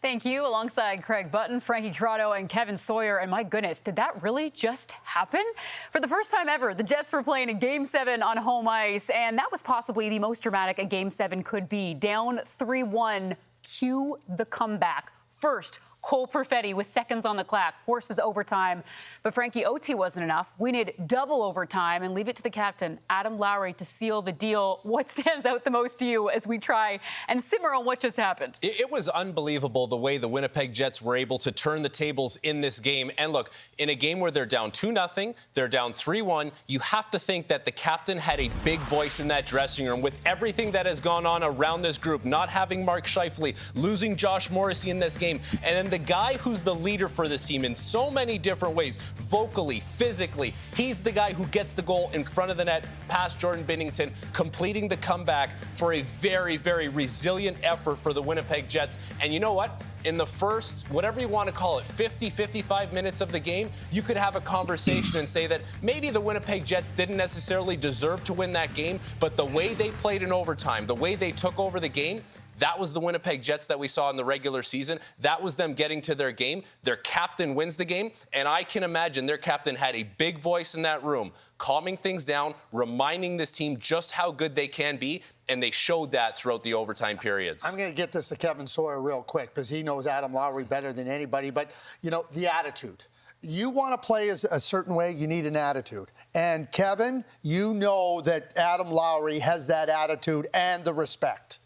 Thank you. Alongside Craig Button, Frankie Corrado, and Kevin Sawyer. And my goodness, did that really just happen? For the first time ever, the Jets were playing in Game 7 on home ice, and that was possibly the most dramatic a Game 7 could be. Down 3-1, cue the comeback. First, Cole Perfetti with seconds on the clock forces overtime. But Frankie, OT wasn't enough. We need double overtime and leave it to the captain, Adam Lowry, to seal the deal. What stands out the most to you as we try and simmer on what just happened? It was unbelievable the way the Winnipeg Jets were able to turn the tables in this game. And look, in a game where they're down 2-0, they're down 3-1, you have to think that the captain had a big voice in that dressing room with everything that has gone on around this group, not having Mark Scheifele, losing Josh Morrissey in this game, and then the guy who's the leader for this team in so many different ways, vocally, physically. He's the guy who gets the goal in front of the net past Jordan Binnington, completing the comeback for a very, very resilient effort for the Winnipeg Jets. And you know what? In the first, whatever you want to call it, 50, 55 minutes of the game, you could have a conversation and say that maybe the Winnipeg Jets didn't necessarily deserve to win that game, but the way they played in overtime, the way they took over the game, that was the Winnipeg Jets that we saw in the regular season. That was them getting to their game. Their captain wins the game, and I can imagine their captain had a big voice in that room, calming things down, reminding this team just how good they can be, and they showed that throughout the overtime periods. I'm going to get this to Kevin Sawyer real quick because he knows Adam Lowry better than anybody, but, you know, the attitude. You want to play as a certain way, you need an attitude. And, Kevin, you know that Adam Lowry has that attitude and the respect.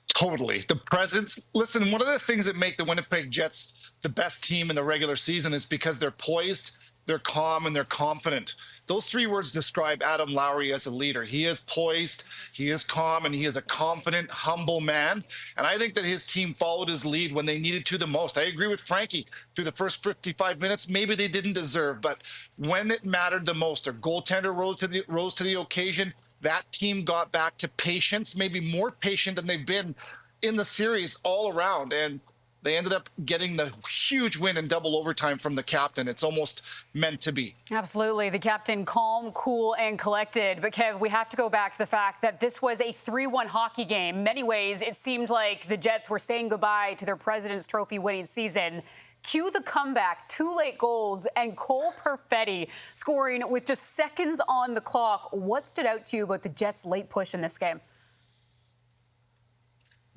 Totally. The presence. Listen, one of the things that make the Winnipeg Jets the best team in the regular season is because they're poised, they're calm, and they're confident. Those three words describe Adam Lowry as a leader. He is poised, he is calm, and he is a confident, humble man. And I think that his team followed his lead when they needed to the most. I agree with Frankie. Through the first 55 minutes, maybe they didn't deserve, but when it mattered the most, their goaltender rose to the occasion. That team got back to patience, maybe more patient than they've been in the series all around. And they ended up getting the huge win in double overtime from the captain. It's almost meant to be. Absolutely. The captain, calm, cool, and collected. But, Kev, we have to go back to the fact that this was a 3-1 hockey game. In many ways, it seemed like the Jets were saying goodbye to their President's Trophy winning season. Cue the comeback, 2 late goals, and Cole Perfetti scoring with just seconds on the clock. What stood out to you about the Jets' late push in this game?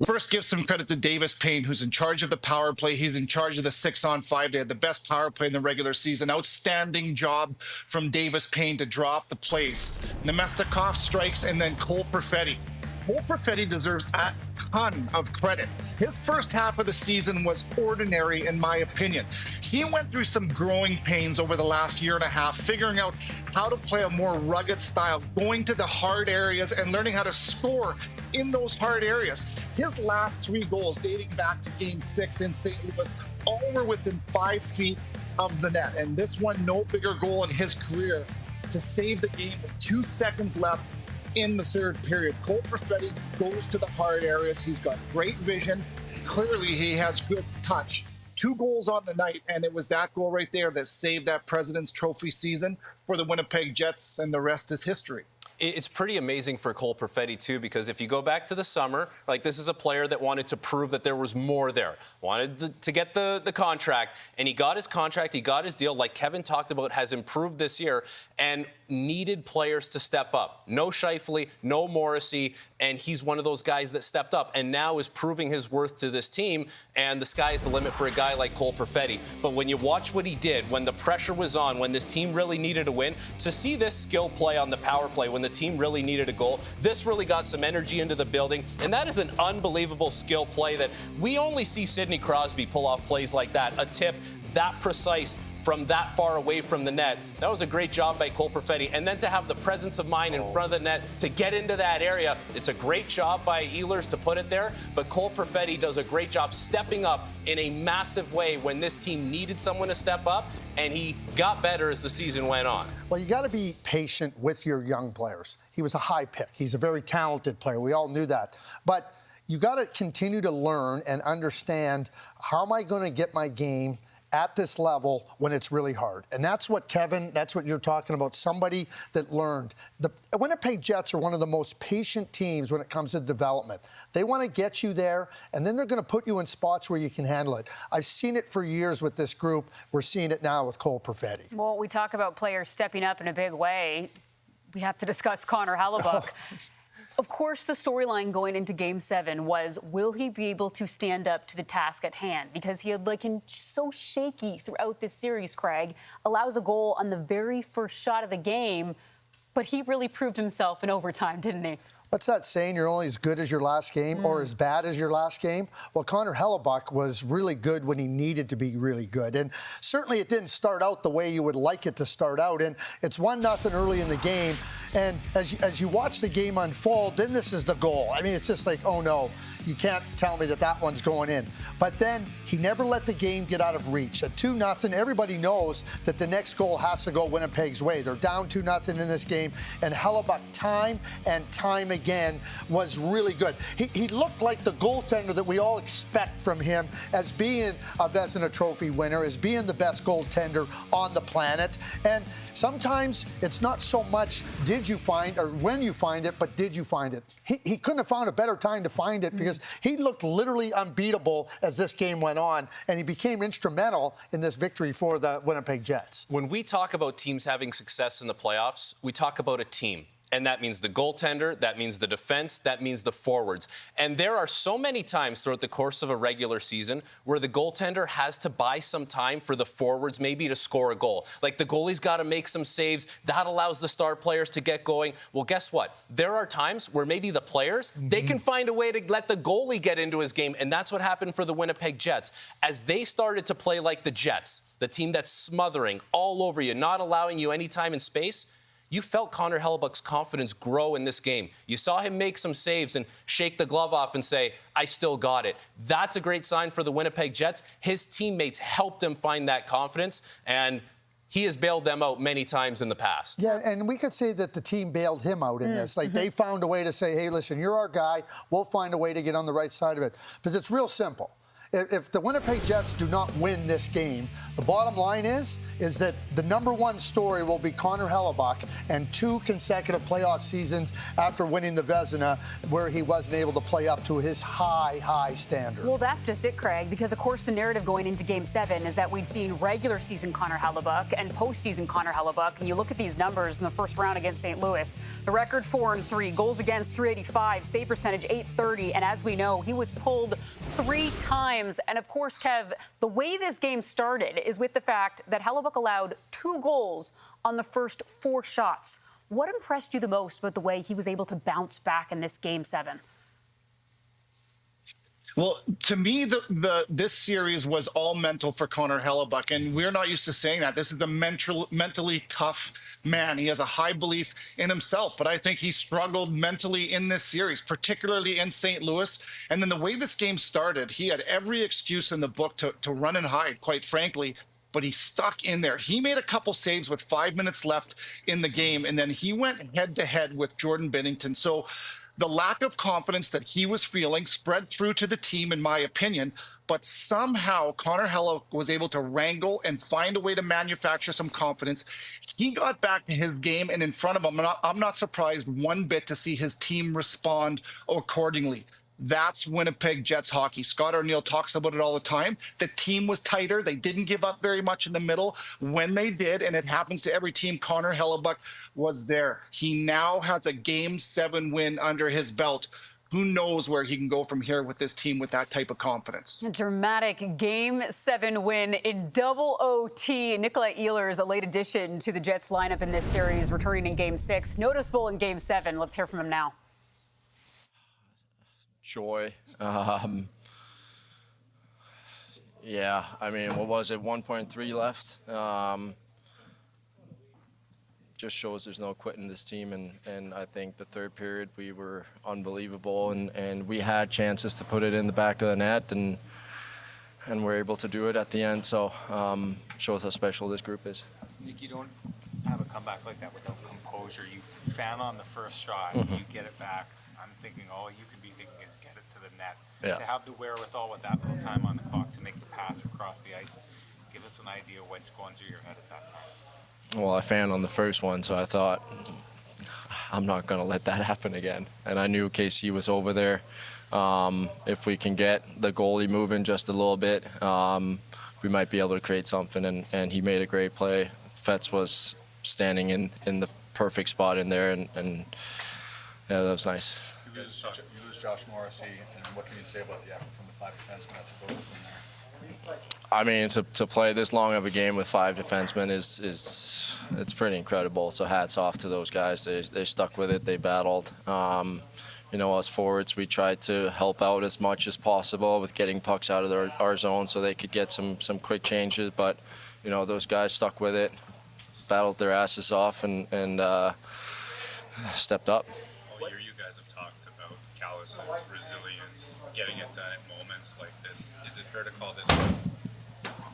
First, give some credit to Davis Payne, who's in charge of the power play. He's in charge of the 6-on-5. They had the best power play in the regular season. Outstanding job from Davis Payne to drop the plays. Nemestikov strikes, and then Cole Perfetti. Cole Perfetti deserves a ton of credit. His first half of the season was ordinary, in my opinion. He went through some growing pains over the last year and a half, figuring out how to play a more rugged style, going to the hard areas and learning how to score in those hard areas. His last 3 goals, dating back to Game 6 in St. Louis, all were within 5 feet of the net. And this one, no bigger goal in his career to save the game with 2 seconds left in the third period. Cole Perfetti goes to the hard areas. He's got great vision. Clearly, he has good touch. 2 goals on the night, and it was that goal right there that saved that President's Trophy season for the Winnipeg Jets, and the rest is history. It's pretty amazing for Cole Perfetti, too, because if you go back to the summer, like, this is a player that wanted to prove that there was more there, wanted to get the contract, and he got his contract, he got his deal, like Kevin talked about, has improved this year, and needed players to step up. No Scheifele, no Morrissey, and he's one of those guys that stepped up and now is proving his worth to this team, and the sky's the limit for a guy like Cole Perfetti. But when you watch what he did, when the pressure was on, when this team really needed a win, to see this skill play on the power play when the team really needed a goal, this really got some energy into the building, and that is an unbelievable skill play that we only see Sidney Crosby pull off plays like that, a tip that precise from that far away from the net. That was a great job by Cole Perfetti. And then to have the presence of mind in front of the net to get into that area, it's a great job by Ehlers to put it there. But Cole Perfetti does a great job stepping up in a massive way when this team needed someone to step up, and he got better as the season went on. Well, you got to be patient with your young players. He was a high pick. He's a very talented player. We all knew that. But you got to continue to learn and understand, how am I going to get my game at this level when it's really hard. And that's what, Kevin, that's what you're talking about, somebody that learned. The Winnipeg Jets are one of the most patient teams when it comes to development. They want to get you there, and then they're going to put you in spots where you can handle it. I've seen it for years with this group. We're seeing it now with Cole Perfetti. Well, we talk about players stepping up in a big way. We have to discuss Connor Hellebuyck. Of course, the storyline going into Game 7 was, will he be able to stand up to the task at hand? Because he had been so shaky throughout this series, Craig. Allows a goal on the very first shot of the game, but he really proved himself in overtime, didn't he? What's that saying? You're only as good as your last game or as bad as your last game? Well, Connor Hellebuyck was really good when he needed to be really good. And certainly it didn't start out the way you would like it to start out. And it's 1-0 early in the game. And as you watch the game unfold, then this is the goal. I mean, it's just like, oh, no, you can't tell me that one's going in. But then he never let the game get out of reach. At 2-0, everybody knows that the next goal has to go Winnipeg's way. They're down 2-0 in this game. And Hellebuyck, time and time again, was really good. He looked like the goaltender that we all expect from him as being a Vezina Trophy winner, as being the best goaltender on the planet. And sometimes it's not so much did you find or when you find it, but did you find it? He couldn't have found a better time to find it because he looked literally unbeatable as this game went on, and he became instrumental in this victory for the Winnipeg Jets. When we talk about teams having success in the playoffs, we talk about a team. And that means the goaltender, that means the defense, that means the forwards. And there are so many times throughout the course of a regular season where the goaltender has to buy some time for the forwards maybe to score a goal. Like the goalie's got to make some saves. That allows the star players to get going. Well, guess what? There are times where maybe the players, they can find a way to let the goalie get into his game. And that's what happened for the Winnipeg Jets. As they started to play like the Jets, the team that's smothering all over you, not allowing you any time and space, you felt Connor Hellebuyck's confidence grow in this game. You saw him make some saves and shake the glove off and say, I still got it. That's a great sign for the Winnipeg Jets. His teammates helped him find that confidence, and he has bailed them out many times in the past. Yeah, and we could say that the team bailed him out in this. Like, they found a way to say, hey, listen, you're our guy. We'll find a way to get on the right side of it. Because it's real simple. If the Winnipeg Jets do not win this game, the bottom line is that the #1 story will be Connor Hellebuyck and 2 consecutive playoff seasons after winning the Vezina where he wasn't able to play up to his high standard. Well, that's just it, Craig, because, of course, the narrative going into Game 7 is that we've seen regular season Connor Hellebuyck and postseason Connor Hellebuyck, and you look at these numbers in the first round against St. Louis. The record 4-3, goals against 385, save percentage 830, and as we know, he was pulled 3 times. And of course, Kev, the way this game started is with the fact that Hellebuyck allowed 2 goals on the first 4 shots. What impressed you the most about the way he was able to bounce back in this Game 7? Well, to me, this series was all mental for Connor Hellebuyck, and we're not used to saying that. This is a mentally tough man. He has a high belief in himself, but I think he struggled mentally in this series, particularly in St. Louis. And then the way this game started, he had every excuse in the book to run and hide, quite frankly, but he stuck in there. He made a couple saves with 5 minutes left in the game, and then he went head-to-head with Jordan Binnington. So the lack of confidence that he was feeling spread through to the team, in my opinion, but somehow Connor Hellebuyck was able to wrangle and find a way to manufacture some confidence. He got back to his game, and in front of him, I'm not surprised one bit to see his team respond accordingly. That's Winnipeg Jets hockey. Scott Arniel talks about it all the time. The team was tighter. They didn't give up very much in the middle. When they did, and it happens to every team, Connor Hellebuyck was there. He now has a Game 7 win under his belt. Who knows where he can go from here with this team with that type of confidence. A dramatic Game 7 win in double OT. Nikolai Ehlers, a late addition to the Jets lineup in this series, returning in Game 6. Noticeable in Game 7. Let's hear from him now. Joy. Yeah, I mean, what was it, 1.3 left? Just shows there's no quitting this team, and I think the third period we were unbelievable, and we had chances to put it in the back of the net, and we're able to do it at the end, so shows how special this group is. Nick, you don't have a comeback like that without composure. You fan on the first shot, you get it back. I'm thinking all you could be thinking is get it to the net. Yeah. To have the wherewithal with that little time on the clock to make the pass across the ice, Give us an idea what's going through your head at that time. Well, I fanned on the first one, so I thought, I'm not going to let that happen again. And I knew KC was over there. If we can get the goalie moving just a little bit, we might be able to create something. And he made a great play. Fetz was standing in the perfect spot in there, and yeah, that was nice. You lose Josh Morrissey, and what can you say about the effort from the 5 defensemen that took over from there? I mean, to play this long of a game with 5 defensemen is it's pretty incredible. So hats off to those guys. They stuck with it. They battled. You know, us forwards, we tried to help out as much as possible with getting pucks out of our zone so they could get some quick changes. But you know, those guys stuck with it, battled their asses off, and stepped up. All year, you guys have talked about Callus's resilience, getting it done at moments like this. Is it fair to call this?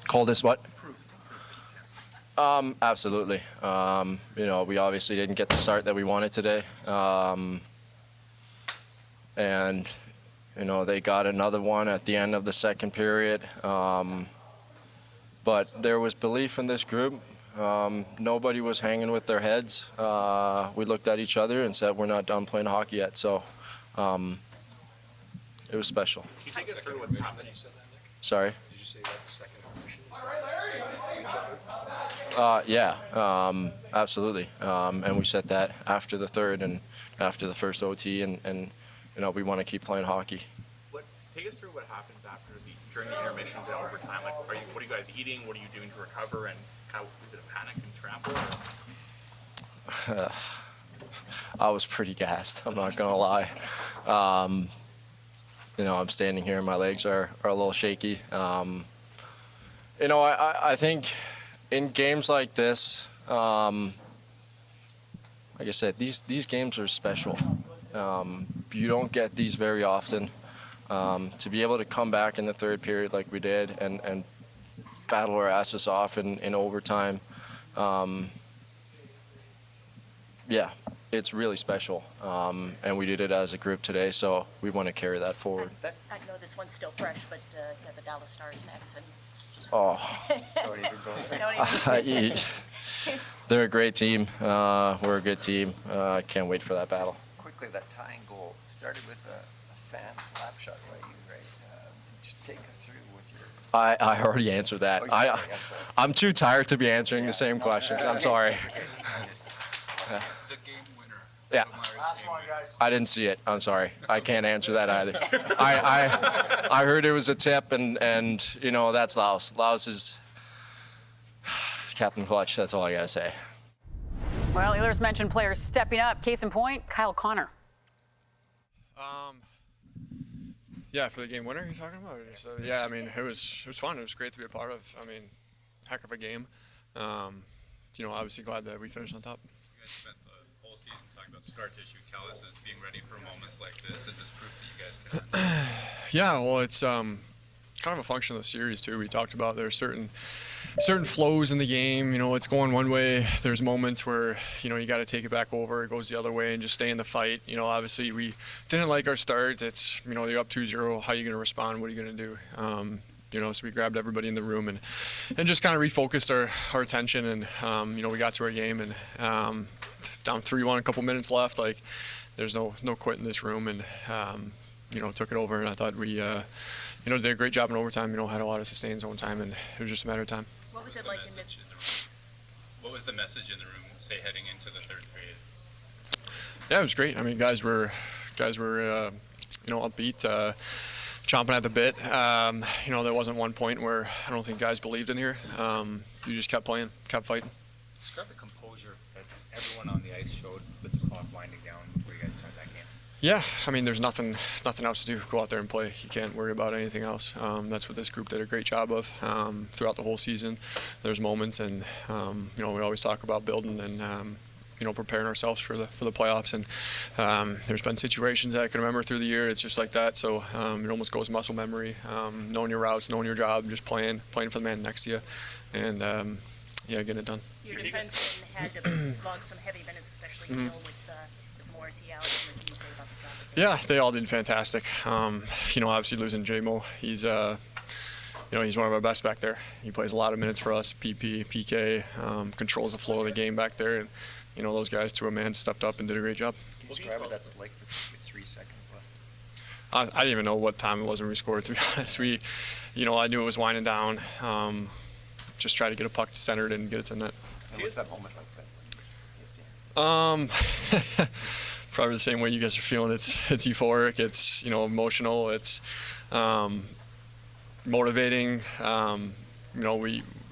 Call this what? Absolutely. You know, we obviously didn't get the start that we wanted today. And, you know, they got another one at the end of the second period. But there was belief in this group. Nobody was hanging with their heads. We looked at each other and said, we're not done playing hockey yet. So it was special. Can you take us through what's happened? Sorry? Did you say that the second intermission is to each other? Yeah, absolutely. And we said that after the third and after the first OT, and you know, we want to keep playing hockey. Take us through what happens during the intermissions and overtime. Like, what are you guys eating? What are you doing to recover? And is it a panic and scramble? I was pretty gassed. I'm not gonna lie. You know, I'm standing here and my legs are a little shaky. You know, I think in games like this, like I said, these games are special. You don't get these very often. To be able to come back in the third period like we did and battle our asses off in overtime, yeah, it's really special. And we did it as a group today, so we want to carry that forward. I know this one's still fresh, but the Dallas Stars next. And oh. Don't even. They're a great team. We're a good team. I can't wait for that battle. Quickly, that tying goal started with a fan slap shot by you, right? Just take us through what your... I already answered that. I'm too tired to be answering the same questions. I'm sorry. The game winner. Yeah. I didn't see it. I'm sorry. I can't answer that either. I heard it was a tip, and you know, that's Laos. Laos is Captain Clutch. That's all I got to say. Well, Oilers mentioned players stepping up. Case in point, Kyle Connor. Yeah, for the game winner, you're talking about? So, yeah, I mean, it was fun. It was great to be a part of. I mean, heck of a game. You know, obviously glad that we finished on top. You guys spent the whole season talking about scar tissue calluses, being ready for moments like this. Is this proof that you guys can? Yeah, well, it's kind of a function of the series too. We talked about there's certain flows in the game. You know, it's going one way. There's moments where, you know, you got to take it back over. It goes the other way and just stay in the fight. You know, obviously we didn't like our start. It's, you know, you're up 2-0. How are you going to respond? What are you going to do? You know, so we grabbed everybody in the room and just kind of refocused our attention. And, you know, we got to our game and down 3-1, a couple minutes left. Like, there's no quit in this room. And, you know, took it over. And I thought we, you know, did a great job in overtime. You know, had a lot of sustained zone time, and it was just a matter of time. What was it like in this? What was the message in the room, say, heading into the third period? Yeah, it was great. I mean, guys were you know, upbeat, chomping at the bit. You know, there wasn't one point where I don't think guys believed in here. You just kept playing, kept fighting. Describe the composure that everyone on the ice showed with the clock winding down before you guys started that game. Yeah, I mean, there's nothing else to do. Go out there and play. You can't worry about anything else. That's what this group did a great job of throughout the whole season. There's moments, and you know, we always talk about building and you know, preparing ourselves for the playoffs. And there's been situations that I can remember through the year. It's just like that. So it almost goes muscle memory, knowing your routes, knowing your job, just playing for the man next to you, and yeah, getting it done. Your defensemen had to log some heavy minutes, especially Neil with Morrissey out. What can you say about the job? Yeah, they all did fantastic. You know, obviously losing J-Mo, he's he's one of our best back there. He plays a lot of minutes for us, PP, PK, controls the flow of the game back there. And, those guys to a man stepped up and did a great job. Can you describe what that's like with 3 seconds left? I didn't even know what time it was when we scored, to be honest. I knew it was winding down. Just try to get a puck centered and get it to net. And what's that moment like when it's in? Probably the same way you guys are feeling. It's euphoric. It's emotional. It's motivating.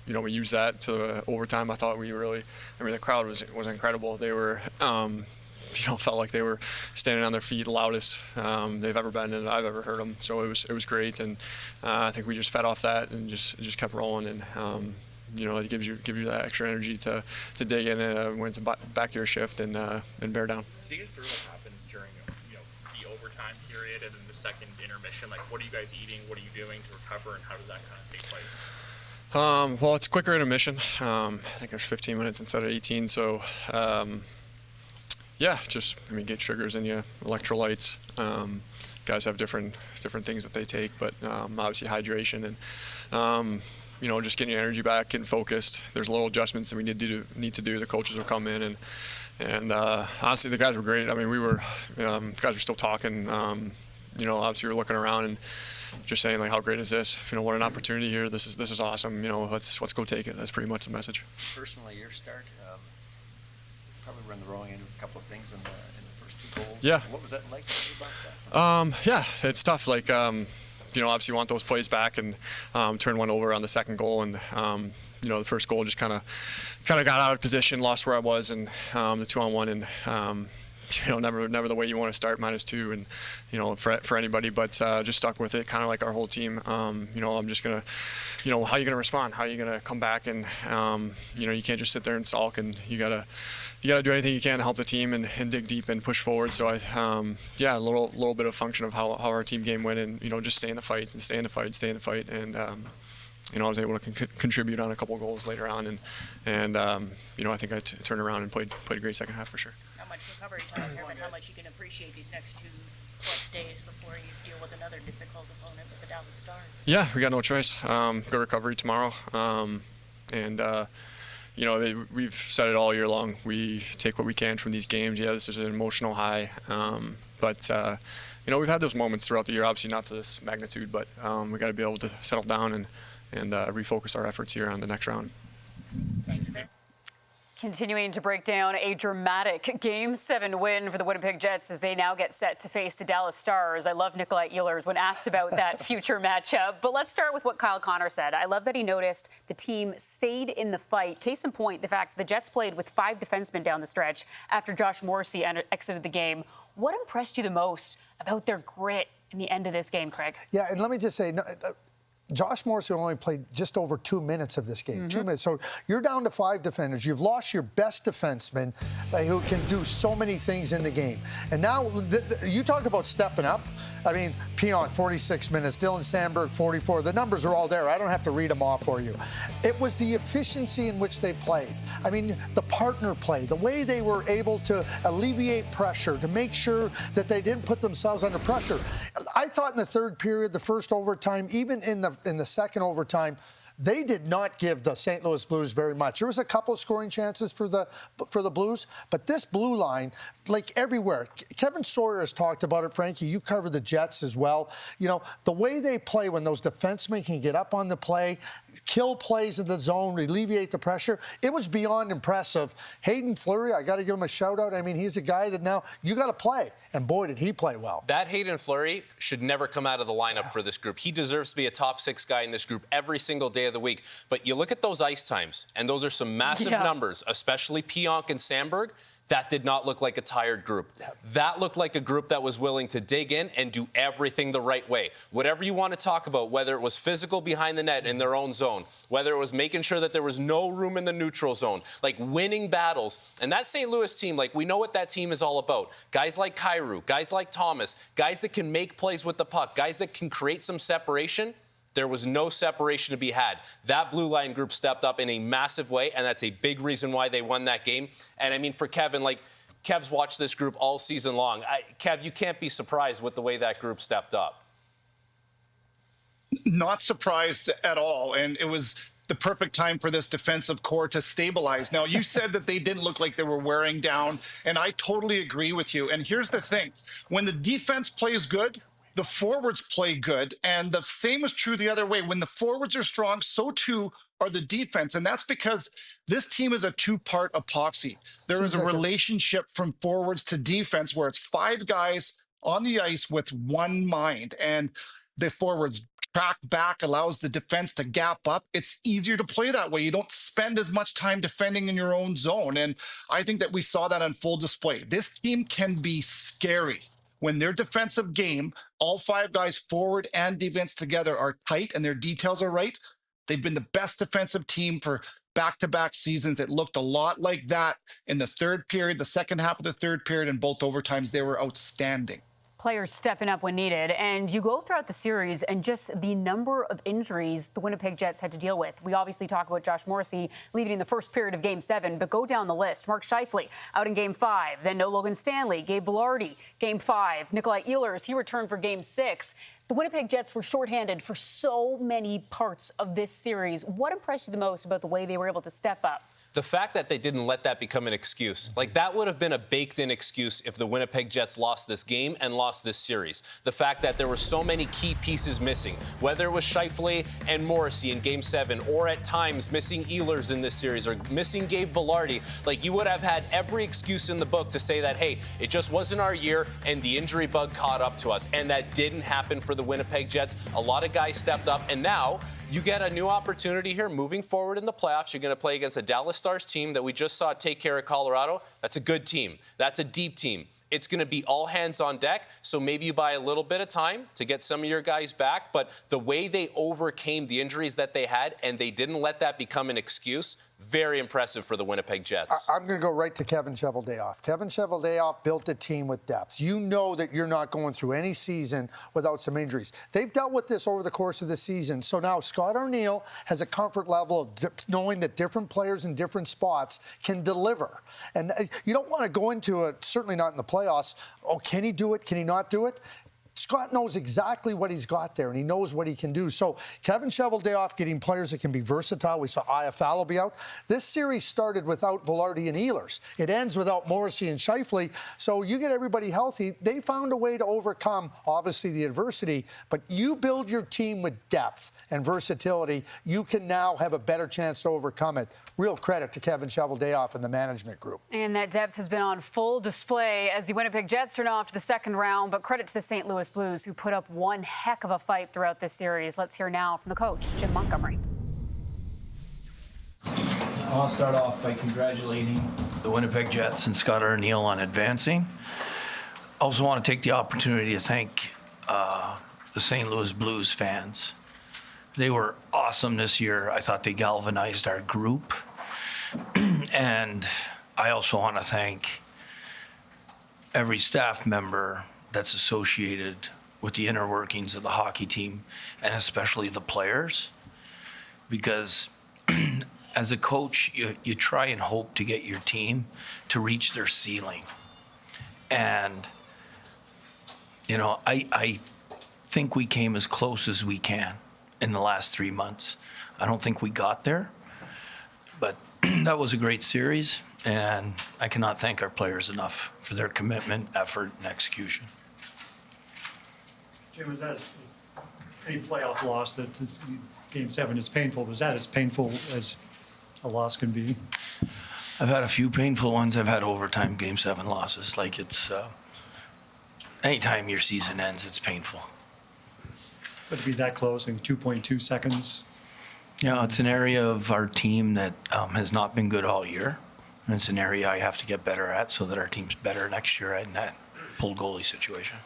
We use that to overtime. I thought the crowd was incredible. They were felt like they were standing on their feet, loudest they've ever been, and I've ever heard them. So it was great, and I think we just fed off that and just kept rolling, and it gives you that extra energy to dig in when it's back to your shift and bear down. Take us through what happens during the overtime period and then the second intermission. Like, what are you guys eating? What are you doing to recover, and how does that kind of take place? Well, it's a quicker intermission. I think there's 15 minutes instead of 18. So, get sugars in you, electrolytes. Guys have different things that they take, but obviously hydration and just getting your energy back, getting focused. There's little adjustments that we need to do. The coaches will come in and honestly, the guys were great. I mean, the guys were still talking. Obviously, we were looking around and just saying, like, how great is this? What an opportunity here. This is awesome. Let's go take it. That's pretty much the message. Personally, your start, probably run the wrong end of a couple of things in the first 2 goals. Yeah. What was that like? It's tough. Like, obviously you want those plays back and turn one over on the second goal, and the first goal just kind of got out of position, lost where I was, and the 2-on-1, and never the way you want to start, -2, and for anybody, but just stuck with it, kind of like our whole team. I'm just gonna, how are you gonna respond? How are you gonna come back? And you can't just sit there and sulk, and you gotta do anything you can to help the team and dig deep and push forward. So a little bit of function of how our team game went, and just stay in the fight, and I was able to contribute on a couple goals later on, and I think I turned around and played a great second half for sure. How much recovery time here, but how much you can appreciate these next 2+ days before you deal with another difficult opponent with the Dallas Stars? Yeah, we got no choice. Go recovery tomorrow, we've said it all year long. We take what we can from these games. Yeah, this is an emotional high, but we've had those moments throughout the year. Obviously, not to this magnitude, but we got to be able to settle down and refocus our efforts here on the next round. Continuing to break down a dramatic Game 7 win for the Winnipeg Jets as they now get set to face the Dallas Stars. I love Nikolai Ehlers when asked about that future matchup. But let's start with what Kyle Connor said. I love that he noticed the team stayed in the fight. Case in point, the fact the Jets played with 5 defensemen down the stretch after Josh Morrissey exited the game. What impressed you the most about their grit in the end of this game, Craig? Yeah, and let me just say, Josh Morrissey only played just over 2 minutes of this game. 2 minutes. So you're down to 5 defenders. You've lost your best defenseman who can do so many things in the game. And now you talk about stepping up. I mean, Pionk, 46 minutes. Dylan Sandberg, 44. The numbers are all there. I don't have to read them off for you. It was the efficiency in which they played. I mean, the partner play, the way they were able to alleviate pressure, to make sure that they didn't put themselves under pressure. I thought in the third period, the first overtime, even in the second overtime, they did not give the St. Louis Blues very much. There was a couple of scoring chances for the Blues, but this blue line, like everywhere. Kevin Sawyer has talked about it, Frankie. You covered the Jets as well. The way they play when those defensemen can get up on the play, kill plays in the zone, alleviate the pressure, it was beyond impressive. Hayden Fleury, I got to give him a shout-out. I mean, he's a guy that now you got to play, and boy, did he play well. That Hayden Fleury should never come out of the lineup for this group. He deserves to be a top 6 guy in this group every single day of the week. But you look at those ice times, and those are some massive numbers, especially Pionk and Sandberg. That did not look like a tired group. That looked like a group that was willing to dig in and do everything the right way. Whatever you want to talk about, whether it was physical behind the net in their own zone, whether it was making sure that there was no room in the neutral zone, like winning battles. And that St. Louis team, like, we know what that team is all about. Guys like Kyrou, guys like Thomas, guys that can make plays with the puck, guys that can create some separation. There was no separation to be had. That blue line group stepped up in a massive way, and that's a big reason why they won that game. And, I mean, for Kevin, like, Kev's watched this group all season long. Kev, you can't be surprised with the way that group stepped up. Not surprised at all. And it was the perfect time for this defensive core to stabilize. Now, you said that they didn't look like they were wearing down, and I totally agree with you. And here's the thing. When the defense plays good, the forwards play good. And the same is true the other way. When the forwards are strong, so too are the defense. And that's because this team is a two-part epoxy. There is a relationship from forwards to defense where it's 5 guys on the ice with one mind. And the forwards track back, allows the defense to gap up. It's easier to play that way. You don't spend as much time defending in your own zone. And I think that we saw that on full display. This team can be scary. When their defensive game, all 5 guys forward and defense together are tight and their details are right, they've been the best defensive team for back-to-back seasons. It looked a lot like that in the third period, the second half of the third period, and both overtimes. They were outstanding. Players stepping up when needed. And you go throughout the series and just the number of injuries the Winnipeg Jets had to deal with. We obviously talk about Josh Morrissey leaving in the first period of Game 7, but go down the list. Mark Scheifele out in Game 5, then no Logan Stanley, Gabe Vilardi, Game 5. Nikolai Ehlers, he returned for Game 6. The Winnipeg Jets were shorthanded for so many parts of this series. What impressed you the most about the way they were able to step up? The fact that they didn't let that become an excuse. Like, that would have been a baked-in excuse if the Winnipeg Jets lost this game and lost this series. The fact that there were so many key pieces missing, whether it was Scheifele and Morrissey in Game 7, or at times missing Ehlers in this series, or missing Gabe Vilardi, like, you would have had every excuse in the book to say that, hey, it just wasn't our year and the injury bug caught up to us. And that didn't happen for the Winnipeg Jets. A lot of guys stepped up, and now you get a new opportunity here moving forward in the playoffs. You're going to play against a Dallas Stars team that we just saw take care of Colorado. That's a good team. That's a deep team. It's going to be all hands on deck, so maybe you buy a little bit of time to get some of your guys back. But the way they overcame the injuries that they had and they didn't let that become an excuse, very impressive for the Winnipeg Jets. I'm going to go right to Kevin Cheveldayoff. Kevin Cheveldayoff built a team with depth. You know that you're not going through any season without some injuries. They've dealt with this over the course of the season. So now Scott Arniel has a comfort level of knowing that different players in different spots can deliver. And you don't want to go into it, certainly not in the playoffs, oh, can he do it? Can he not do it? Scott knows exactly what he's got there, and he knows what he can do. So Kevin Cheveldayoff getting players that can be versatile. We saw Iafallo be out. This series started without Vilardi and Ehlers. It ends without Morrissey and Scheifele. So you get everybody healthy. They found a way to overcome, obviously, the adversity. But you build your team with depth and versatility, you can now have a better chance to overcome it. Real credit to Kevin Cheveldayoff and the management group. And that depth has been on full display as the Winnipeg Jets are now off to the second round. But credit to the St. Louis Blues, who put up one heck of a fight throughout this series. Let's hear now from the coach, Jim Montgomery. I'll start off by congratulating the Winnipeg Jets and Scott Arniel on advancing. I also want to take the opportunity to thank the St. Louis Blues fans. They were awesome this year. I thought they galvanized our group. And I also want to thank every staff member that's associated with the inner workings of the hockey team, and especially the players. Because as a coach, you try and hope to get your team to reach their ceiling. And, you know, I think we came as close as we can in the last 3 months. I don't think we got there, but that was a great series, and I cannot thank our players enough for their commitment, effort, and execution. Jim, was that any playoff loss that Game 7 is painful? Was that as painful as a loss can be? I've had a few painful ones. I've had overtime Game 7 losses. Like, it's anytime your season ends, it's painful. But to be that close in 2.2 seconds? Yeah, it's an area of our team that has not been good all year. And it's an area I have to get better at so that our team's better next year in that pulled goalie situation.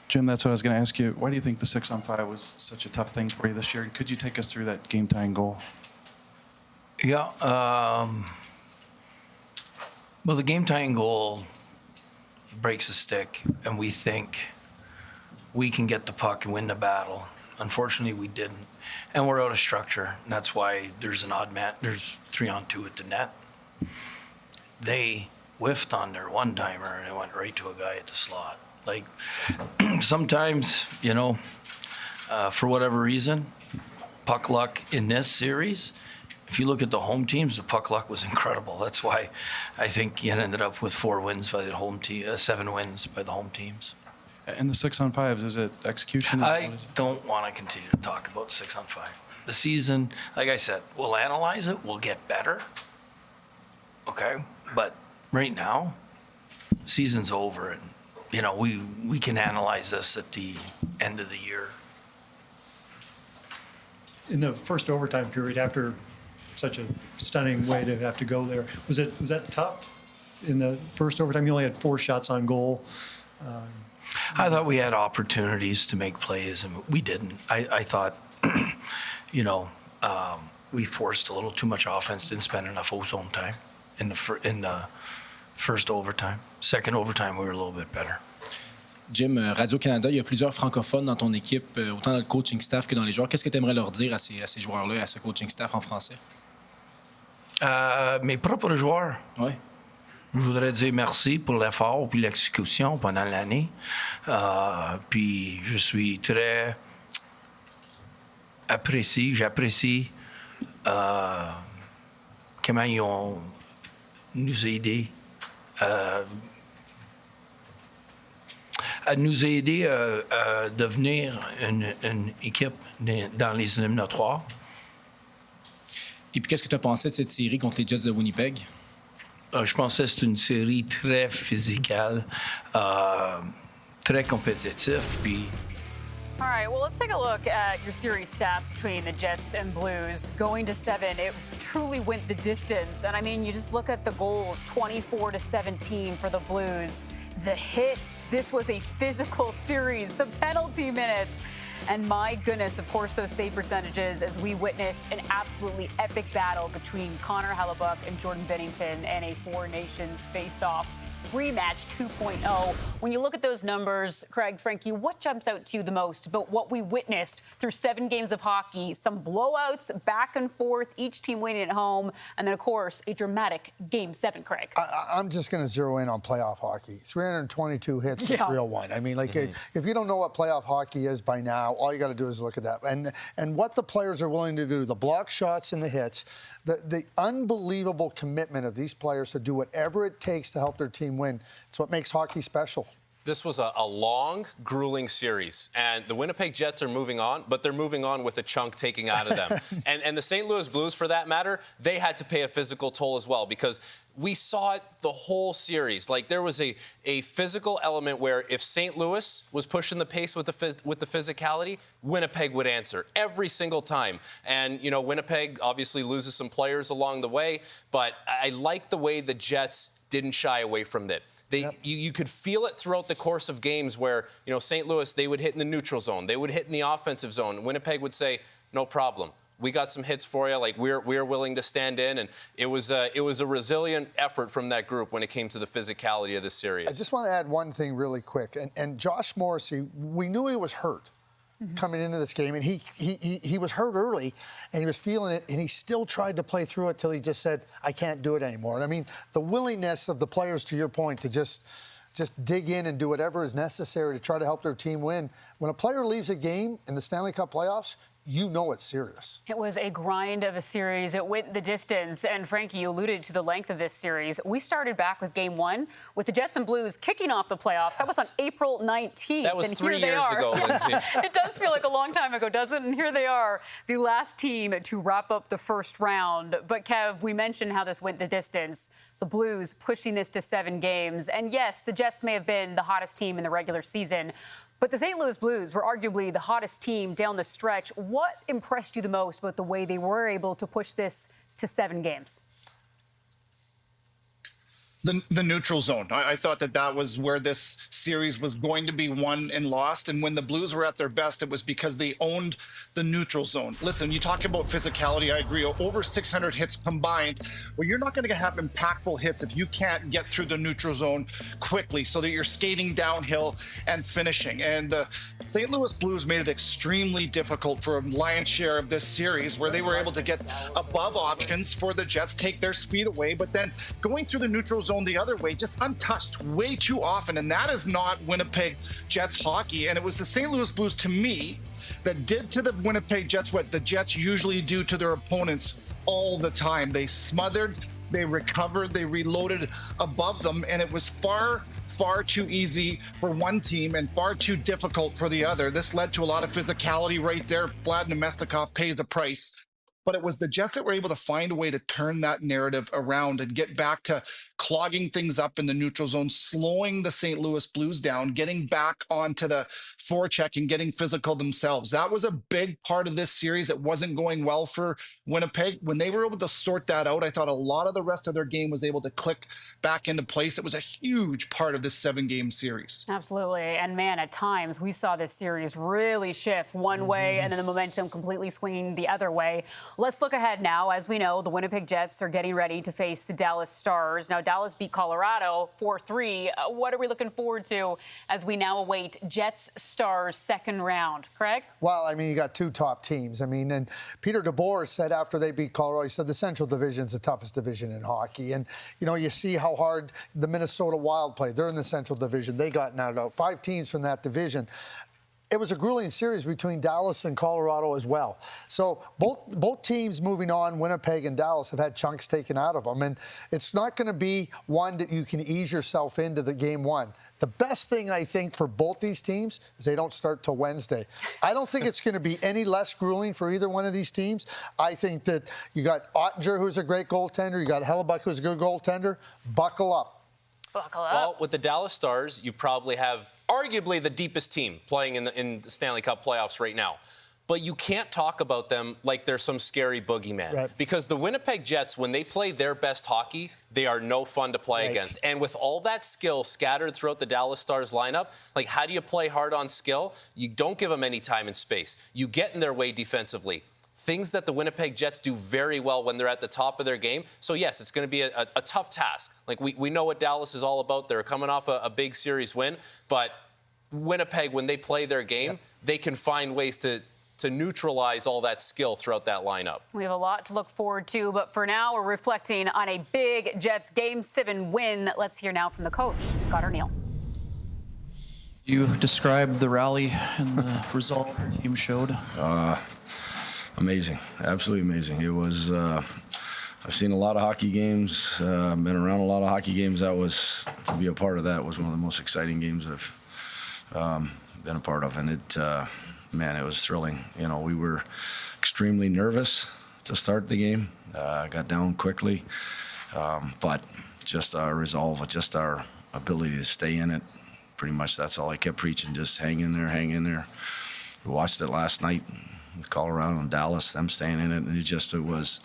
Jim, that's what I was going to ask you. Why do you think the 6-on-5 was such a tough thing for you this year? And could you take us through that game-tying goal? Yeah. Well, the game-tying goal breaks a stick, and we think we can get the puck and win the battle. Unfortunately, we didn't. And we're out of structure. And that's why there's an odd man. There's 3-on-2 at the net. They whiffed on their one-timer, and it went right to a guy at the slot. Like, sometimes, you know, For whatever reason, puck luck in this series, if you look at the home teams, the puck luck was incredible. That's why I think you ended up with 4 wins by the home team, 7 wins by the home teams. And the 6-on-5s, is it execution? I don't want to continue to talk about 6-on-5. The season, like I said, we'll analyze it. We'll get better. Okay, but right now, season's over, and we can analyze this at the end of the year. In the first overtime period, after such a stunning way to have to go there, was that tough? In the first overtime, you only had 4 shots on goal. I thought we had opportunities to make plays, and we didn't. I thought, we forced a little too much offense, didn't spend enough ozone time in the first overtime. Second overtime, we were a little bit better. Jim, Radio-Canada, il y a plusieurs francophones dans ton équipe, autant dans le coaching staff que dans les joueurs. Qu'est-ce que tu aimerais leur dire à ces joueurs-là et à ce coaching staff en français? Mes propres joueurs. Oui. Je voudrais dire merci pour l'effort et l'exécution pendant l'année. Puis je suis très j'apprécie comment ils ont nous aidés à nous aider à devenir une équipe dans les éliminatoires. Et puis, qu'est-ce que tu as pensé de cette série contre les Jets de Winnipeg? Je pensais que c'est une série très physique, très compétitive. Puis... All right, well, let's take a look at your series stats between the Jets and Blues. Going to 7, it truly went the distance. And I mean, you just look at the goals, 24-17 for the Blues. The hits, this was a physical series. The penalty minutes. And my goodness, of course, those save percentages as we witnessed an absolutely epic battle between Connor Hellebuck and Jordan Binnington and a Four Nations face-off rematch 2.0. When you look at those numbers, Craig, Frankie, what jumps out to you the most about what we witnessed through 7 games of hockey? Some blowouts back and forth, each team winning at home, and then, of course, a dramatic Game 7, Craig. I'm just going to zero in on playoff hockey. 322 hits to 301. I mean, if you don't know what playoff hockey is by now, all you got to do is look at that. And what the players are willing to do, the block shots and the hits, the unbelievable commitment of these players to do whatever it takes to help their team win. It's what makes hockey special. This was a long, grueling series, and the Winnipeg Jets are moving on, but they're moving on with a chunk taken out of them. and the St. Louis Blues, for that matter, they had to pay a physical toll as well, because we saw it the whole series. Like, there was a physical element where if St. Louis was pushing the pace with the physicality, Winnipeg would answer every single time. And, Winnipeg obviously loses some players along the way, but I like the way the Jets didn't shy away from it. You could feel it throughout the course of games where, St. Louis, they would hit in the neutral zone. They would hit in the offensive zone. Winnipeg would say, no problem. We got some hits for you. Like, we're willing to stand in. And it was a resilient effort from that group when it came to the physicality of this series. I just want to add one thing really quick. And Josh Morrissey, we knew he was hurt coming into this game, and he was hurt early, and he was feeling it, and he still tried to play through it till he just said, I can't do it anymore. And I mean, the willingness of the players, to your point, to just dig in and do whatever is necessary to try to help their team win. When a player leaves a game in the Stanley Cup playoffs, you know it's serious. It was a grind of a series. It went the distance. And, Frankie, you alluded to the length of this series. We started back with Game 1 with the Jets and Blues kicking off the playoffs. That was on April 19th. That was and 3 years ago, Lindsay. It does feel like a long time ago, doesn't it? And here they are, the last team to wrap up the first round. But, Kev, we mentioned how this went the distance. The Blues pushing this to 7 games. And, yes, the Jets may have been the hottest team in the regular season, but the St. Louis Blues were arguably the hottest team down the stretch. What impressed you the most about the way they were able to push this to 7 games? The neutral zone. I thought that was where this series was going to be won and lost. And when the Blues were at their best, it was because they owned the neutral zone. Listen, you talk about physicality, I agree. Over 600 hits combined. Well, you're not going to have impactful hits if you can't get through the neutral zone quickly so that you're skating downhill and finishing. And the St. Louis Blues made it extremely difficult for a lion's share of this series, where they were able to get above options for the Jets, take their speed away, but then going through the neutral zone the other way, just untouched way too often. And that is not Winnipeg Jets hockey. And it was the St. Louis Blues, to me, that did to the Winnipeg Jets what the Jets usually do to their opponents all the time. They smothered, they recovered, they reloaded above them, and it was far too easy for one team and far too difficult for the other. This led to a lot of physicality right there. Vlad Nemestikov paid the price. But it was the Jets that were able to find a way to turn that narrative around and get back to clogging things up in the neutral zone, slowing the St. Louis Blues down, getting back onto the forecheck and getting physical themselves. That was a big part of this series. It wasn't going well for Winnipeg. When they were able to sort that out, I thought a lot of the rest of their game was able to click back into place. It was a huge part of this 7-game series. Absolutely. And man, at times we saw this series really shift one way and then the momentum completely swinging the other way. Let's look ahead now. As we know, the Winnipeg Jets are getting ready to face the Dallas Stars. Now, Dallas beat Colorado 4-3. What are we looking forward to as we now await Jets-Stars second round? Craig? Well, I mean, you got two top teams. I mean, and Peter DeBoer said after they beat Colorado, he said the Central Division is the toughest division in hockey. And, you know, you see how hard the Minnesota Wild play. They're in the Central Division. They got knocked out. 5 teams from that division. It was a grueling series between Dallas and Colorado as well. So both teams moving on, Winnipeg and Dallas, have had chunks taken out of them. And it's not going to be one that you can ease yourself into the game one. The best thing, I think, for both these teams is they don't start till Wednesday. I don't think it's going to be any less grueling for either one of these teams. I think that you got Ottinger, who's a great goaltender. You got Hellebuck, who's a good goaltender. Buckle up. Buckle up. Well, with the Dallas Stars, you probably have arguably the deepest team playing in the Stanley Cup playoffs right now. But you can't talk about them like they're some scary boogeyman. Right. Because the Winnipeg Jets, when they play their best hockey, they are no fun to play against. And with all that skill scattered throughout the Dallas Stars lineup, like, how do you play hard on skill? You don't give them any time and space. You get in their way defensively. Things that the Winnipeg Jets do very well when they're at the top of their game. So, yes, it's going to be a tough task. Like, we know what Dallas is all about. They're coming off a big series win. But Winnipeg, when they play their game, they can find ways to neutralize all that skill throughout that lineup. We have a lot to look forward to, but for now, we're reflecting on a big Jets Game 7 win. Let's hear now from the coach, Scott Arniel. You described the rally and the result your team showed. Amazing, absolutely amazing. It was. I've seen a lot of hockey games. Been around a lot of hockey games. To be a part of that was one of the most exciting games I've been a part of, and man, it was thrilling. You know, we were extremely nervous to start the game. Got down quickly, but just our resolve, just our ability to stay in it. Pretty much that's all I kept preaching. Just hang in there, hang in there. We watched it last night. Colorado and Dallas, them staying in it, and it was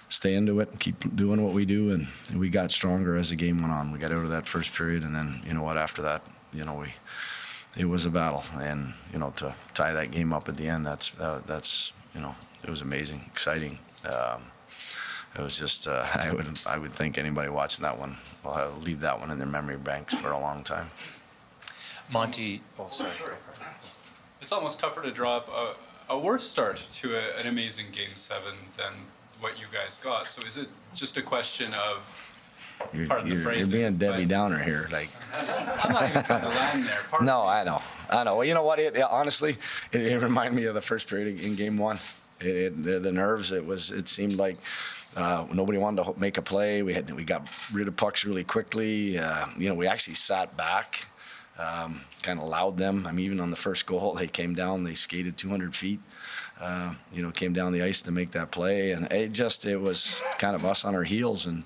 stay into it, keep doing what we do, and we got stronger as the game went on. We got out of that first period, and then, you know what, after that, you know, it was a battle, and, you know, to tie that game up at the end, that's you know, it was amazing, exciting. It was just, I would think anybody watching that one will leave that one in their memory banks for a long time. Monty, It's almost tougher to draw up a worse start to an amazing Game 7 than what you guys got. So is it just a question of, pardon the phrasing, you're being Debbie Downer here. Like, I'm not even trying to land there. No, I know. Well, you know what? Honestly, it reminded me of the first period in Game 1. The nerves. It seemed like nobody wanted to make a play. We got rid of pucks really quickly. You know, we actually sat back. Kind of allowed them. I mean, even on the first goal, they came down, they skated 200 feet, you know, came down the ice to make that play. And it was kind of us on our heels. And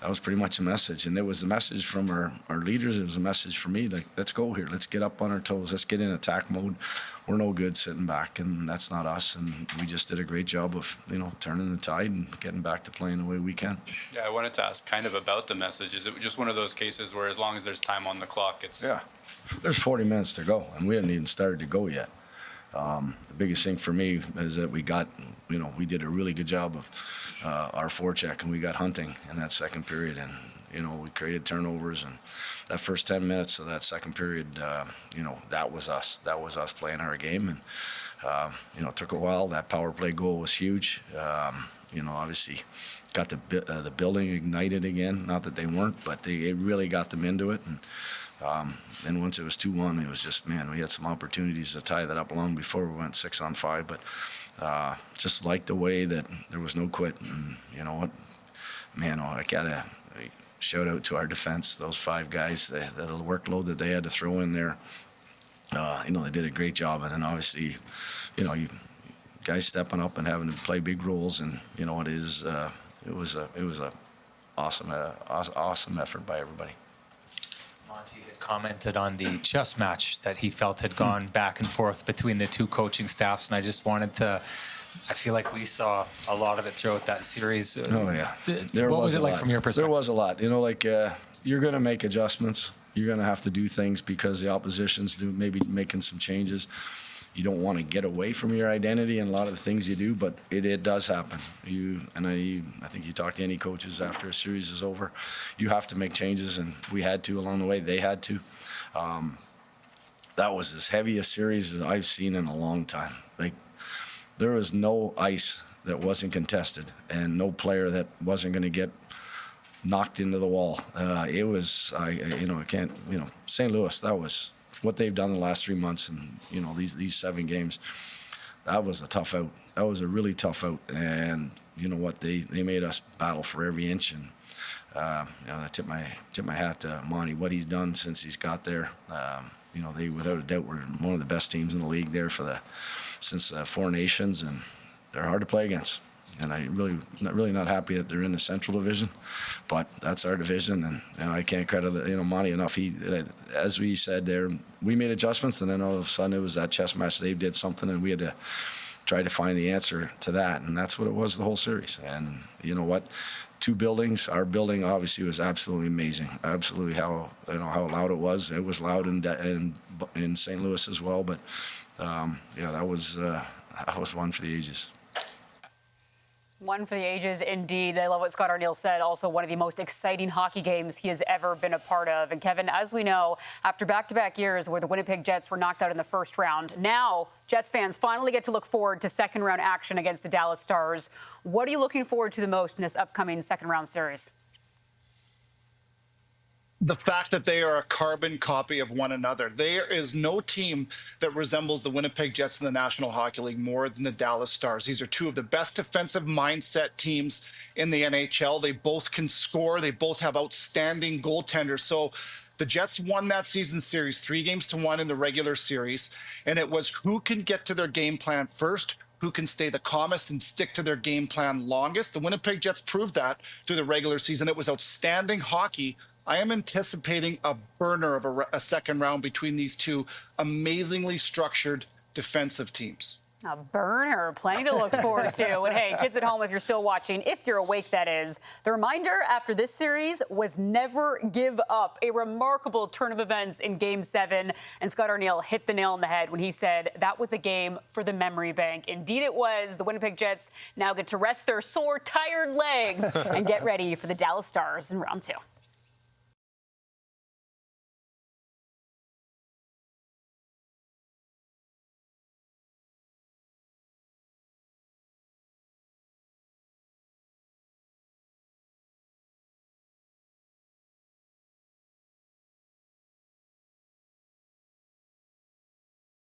that was pretty much a message. And it was a message from our leaders. It was a message for me, like, let's go here. Let's get up on our toes. Let's get in attack mode. We're no good sitting back, and that's not us. And we just did a great job of, you know, turning the tide and getting back to playing the way we can. Yeah, I wanted to ask kind of about the message. Is it just one of those cases where as long as there's time on the clock, it's... Yeah. There's 40 minutes to go, and we hadn't even started to go yet. The biggest thing for me is that we did a really good job of our forecheck, and we got hunting in that second period. And, you know, we created turnovers, and that first 10 minutes of that second period, you know, that was us. That was us playing our game. And, you know, it took a while. That power play goal was huge. You know, obviously got the building ignited again. Not that they weren't, but it really got them into it. And And once it was 2-1, it was just, man, we had some opportunities to tie that up long before we went 6-on-5. But just like the way that there was no quit. And you know what, man, I gotta shout out to our defense. Those 5 guys, the workload that they had to throw in there. You know, they did a great job. And then obviously, you know, guys stepping up and having to play big roles. And you know, it was a awesome effort by everybody. Monty had commented on the chess match that he felt had gone back and forth between the two coaching staffs, and I just wanted to. I feel like we saw a lot of it throughout that series. Oh yeah, what was it like from your perspective? There was a lot. You know, like you're going to make adjustments. You're going to have to do things because the opposition's maybe making some changes. You don't want to get away from your identity and a lot of the things you do, but it does happen. I think you talk to any coaches after a series is over, you have to make changes, and we had to along the way. They had to. That was as heavy a series as I've seen in a long time. Like, there was no ice that wasn't contested and no player that wasn't going to get knocked into the wall. It was, I can't, St. Louis, that was what they've done the last 3 months, and these 7 games. That was a tough out. That was a really tough out, and you know what? They made us battle for every inch, and I tip my hat to Monty, what he's done since he's got there. They without a doubt were one of the best teams in the league there since 4 Nations, and they're hard to play against. And I'm really not happy that they're in the Central Division, but that's our division, and I can't credit Monty enough. He, as we said there, we made adjustments, and then all of a sudden it was that chess match. They did something, and we had to try to find the answer to that, and that's what it was the whole series. And you know what? 2 buildings. Our building obviously was absolutely amazing. Absolutely how loud it was. It was loud in St. Louis as well, but that was one for the ages. One for the ages, indeed. I love what Scott Arniel said. Also, one of the most exciting hockey games he has ever been a part of. And Kevin, as we know, after back-to-back years where the Winnipeg Jets were knocked out in the first round, now Jets fans finally get to look forward to second-round action against the Dallas Stars. What are you looking forward to the most in this upcoming second-round series? The fact that they are a carbon copy of one another. There is no team that resembles the Winnipeg Jets in the National Hockey League more than the Dallas Stars. These are 2 of the best defensive mindset teams in the NHL. They both can score. They both have outstanding goaltenders. So the Jets won that season series 3-1 in the regular series, and it was who can get to their game plan first, who can stay the calmest and stick to their game plan longest. The Winnipeg Jets proved that through the regular season. It was outstanding hockey. I am anticipating a burner of a second round between these 2 amazingly structured defensive teams. A burner, plenty to look forward to. And hey, kids at home, if you're still watching, if you're awake, that is, the reminder after this series was never give up. A remarkable turn of events in Game 7. And Scott Arniel hit the nail on the head when he said that was a game for the memory bank. Indeed it was. The Winnipeg Jets now get to rest their sore, tired legs and get ready for the Dallas Stars in round 2.